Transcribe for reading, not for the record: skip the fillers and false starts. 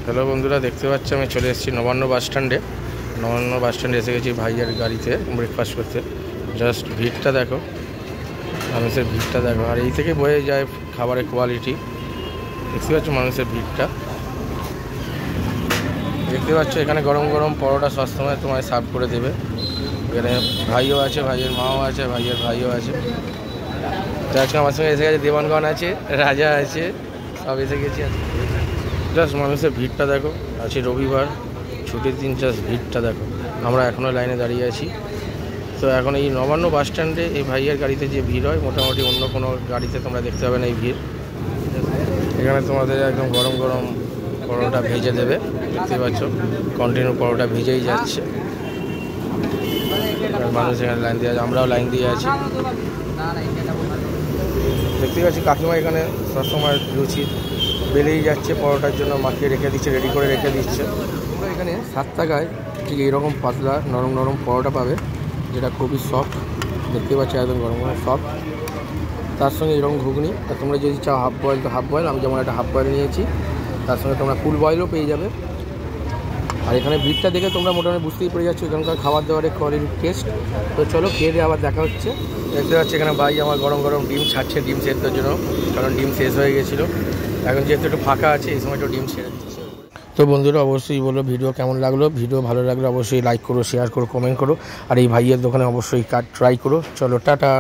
Hello বন্ধুরা, দেখতে পাচ্ছি আমি চলে এসেছি নবান্ন বাস স্ট্যান্ডে। নবান্ন বাস স্ট্যান্ডে এসে গেছি ভাইয়ের গাড়িতে ব্রেকফাস্ট করতে। জাস্ট ভিড়টা দেখো, মানুষের ভিড়টা দেখো, আর এই থেকে বয়ে যায় খাবারের কোয়ালিটি। দেখতে পাচ্ছ মানুষের ভিড়টা, দেখতে পাচ্ছ এখানে গরম গরম পরোটা সবসময় তোমায় সার্ভ করে দেবে। এখানে ভাইও আছে, ভাইয়ের মাও আছে, ভাইয়ের ভাইও আছে। তো আজকে আমার সঙ্গে এসে গেছে দেবানগণ আছে, রাজা আছে, সব এসে গেছে। জাস্ট মানুষের ভিড়টা দেখো, আছে রবিবার ছুটির দিন, জাস্ট ভিড়টা দেখো। আমরা এখনও লাইনে দাঁড়িয়ে আছি। তো এখন এই নবান্ন বাস স্ট্যান্ডে এই ভাইয়ের গাড়িতে যে ভিড় হয়, মোটামুটি অন্য কোনো গাড়িতে তোমরা দেখতে পাবে না এই ভিড়। এখানে তোমাদের একদম গরম গরম পরোটা ভেজে দেবে, দেখতে পাচ্ছ কন্টিনিউ পরোটা ভেজেই যাচ্ছে। মানুষ এখানে লাইন দিয়ে আছে, আমরাও লাইন দিয়ে আছি। দেখতে পাচ্ছি কাকিমা এখানে সবসময় লুচি বেলেই যাচ্ছে, পরোটার জন্য মাখিয়ে রেখে দিচ্ছে, রেডি করে রেখে দিচ্ছে। তোমরা এখানে 7 টাকায় ঠিক এইরকম পাতলা নরম নরম পরোটা পাবে, যেটা খুবই সফট। দেখতে পাচ্ছি একদম গরম গরম সফট। তার সঙ্গে এরকম ঘুগনি, আর তোমরা যদি চাও হাফ বয়েল তো হাফ বয়েল, আমি যেমন একটা হাফ বয়েল নিয়েছি। তার সঙ্গে তোমরা ফুল বয়েলও পেয়ে যাবে। আর এখানে ভিড়টা দেখে তোমরা মোটামুটি বুঝতেই পেরে যাচ্ছ এখানকার খাবার দাবারের কোয়ালিটির টেস্ট। তো চলো খেয়ে দিয়ে আবার দেখা হচ্ছে। দেখতে পাচ্ছি এখানে ভাই আমার গরম গরম ডিম ছাড়ছে, ডিম সেদ্ধর জন্য, কারণ ডিম শেষ হয়ে গেছিলো। এখন যেহেতু একটু ফাঁকা আছে, এই সময় একটু ডিম ছেড়ে দিচ্ছে। তো বন্ধুরা অবশ্যই বলো ভিডিও কেমন লাগলো। ভিডিও ভালো লাগলে অবশ্যই লাইক করো, শেয়ার করো, কমেন্ট করো। আর এই ভাইয়ের দোকানে অবশ্যই ট্রাই করো। চলো টাটা।